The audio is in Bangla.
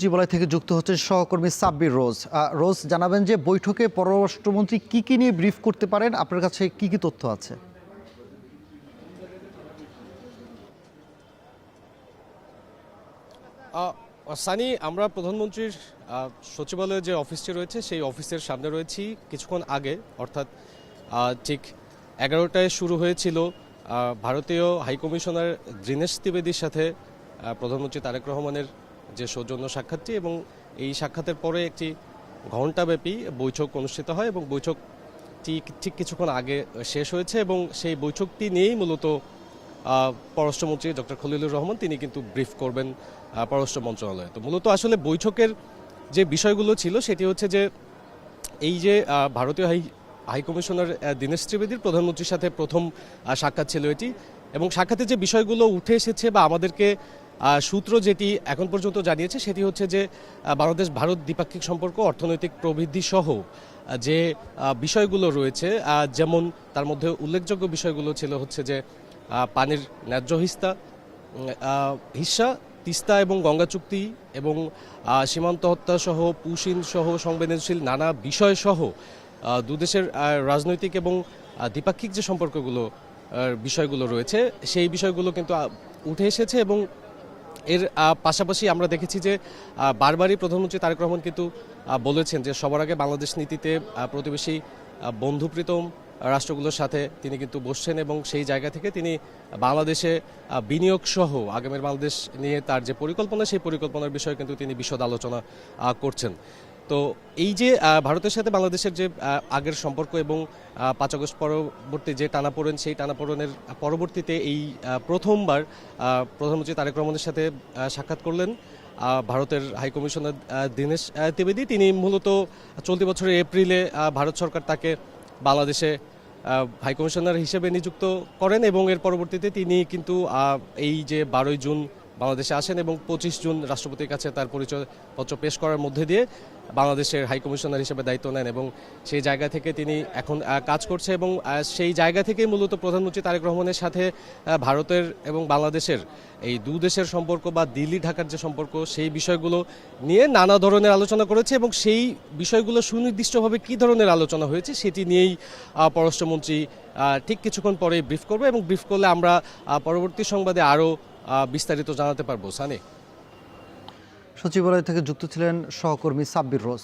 সচিবালয় থেকে যুক্ত হচ্ছেন সহকর্মী সাব্বির রোজ। রোজ, জানাবেন যে বৈঠকে পররাষ্ট্রমন্ত্রী কি নিয়ে ব্রিফ করতে পারেন, আপনার কাছে কি তথ্য আছে? সানি, আমরা প্রধানমন্ত্রীর সচিবালয়ে যে অফিসটি রয়েছে সেই অফিসের সামনে রয়েছি। কিছুক্ষণ আগে অর্থাৎ ঠিক 11টায় শুরু হয়েছিল ভারতীয় হাইকমিশনার দীনেশ ত্রিবেদীর সাথে প্রধানমন্ত্রী তারেক রহমানের যে সৌজন্য সাক্ষাৎটি, এবং এই সাক্ষাতের পরে একটি ঘণ্টাব্যাপী বৈঠক অনুষ্ঠিত হয় এবং বৈঠকটি ঠিক কিছুক্ষণ আগে শেষ হয়েছে এবং সেই বৈঠকটি নিয়েই মূলত পররাষ্ট্রমন্ত্রী ডক্টর খলিলুর রহমান তিনি কিন্তু ব্রিফ করবেন পররাষ্ট্র মন্ত্রণালয়ে। তো মূলত আসলে বৈঠকের যে বিষয়গুলো ছিল সেটি হচ্ছে যে এই যে ভারতীয় হাইকমিশনার দীনেশ ত্রিবেদীর প্রধানমন্ত্রীর সাথে প্রথম সাক্ষাৎ ছিল এটি, এবং সাক্ষাতে যে বিষয়গুলো উঠে এসেছে বা আমাদেরকে সূত্র যেটি এখন পর্যন্ত জানিয়েছে সেটি হচ্ছে যে বাংলাদেশ ভারত দ্বিপাক্ষিক সম্পর্ক, অর্থনৈতিক প্রবৃদ্ধি সহ যে বিষয়গুলো রয়েছে, যেমন তার মধ্যে উল্লেখযোগ্য বিষয়গুলো ছিল হচ্ছে যে পানির ন্যায্য হিস্সা, তিস্তা এবং গঙ্গা চুক্তি এবং সীমান্ত হত্যা সহ পুশিন সহ সংবেদনশীল নানা বিষয় সহ দুদেশের রাজনৈতিক এবং দ্বিপাক্ষিক যে বিষয়গুলো রয়েছে সেই বিষয়গুলো কিন্তু উঠে এসেছে। এবং এর পাশাপাশি আমরা দেখেছি যে বারবারই প্রধানমন্ত্রী তারেক রহমান কিন্তু বলেছেন যে সবার আগে বাংলাদেশ নীতিতে প্রতিবেশী বন্ধুপ্রীতম রাষ্ট্রগুলোর সাথে তিনি কিন্তু বসছেন এবং সেই জায়গা থেকে তিনি বাংলাদেশে বিনিয়োগ সহ আগামীর বাংলাদেশ নিয়ে তার যে পরিকল্পনা সেই পরিকল্পনার বিষয়ে কিন্তু তিনি বিশদ আলোচনা করছেন। তো এই যে ভারতের সাথে বাংলাদেশের যে আগের সম্পর্ক এবং 5 আগস্ট পরবর্তী যে টানাপোড়েন, সেই টানাপোড়েনের পরবর্তীতে এই প্রথমবার প্রধানমন্ত্রী তারেক রহমানের সাথে সাক্ষাৎ করলেন ভারতের হাইকমিশনার দীনেশ ত্রিবেদী। তিনি মূলত চলতি বছরের এপ্রিলে ভারত সরকার তাকে বাংলাদেশে হাইকমিশনার হিসেবে নিযুক্ত করেন এবং এর পরবর্তীতে তিনি কিন্তু এই যে 12ই জুন বাংলাদেশে আসেন এবং 25 জুন রাষ্ট্রপতির কাছে তার পরিচয়পত্র পেশ করার মধ্যে দিয়ে বাংলাদেশের হাইকমিশনার হিসেবে দায়িত্ব নেন এবং সেই জায়গা থেকে তিনি এখন কাজ করছে। এবং সেই জায়গা থেকেই মূলত প্রধানমন্ত্রী তারেক রহমানের সাথে ভারতের এবং বাংলাদেশের এই দেশের সম্পর্ক বা দিল্লি ঢাকার যে সম্পর্ক সেই বিষয়গুলো নিয়ে নানা ধরনের আলোচনা করেছে এবং সেই বিষয়গুলো সুনির্দিষ্টভাবে কী ধরনের আলোচনা হয়েছে সেটি নিয়েই পররাষ্ট্রমন্ত্রী ঠিক কিছুক্ষণ পরেই ব্রিফ করবে এবং ব্রিফ করলে আমরা পরবর্তী সংবাদে আরও বিস্তারিত জানাতে পারবো। সানি, সচিবালয় থেকে যুক্ত ছিলেন সহকর্মী সাব্বির রোজ।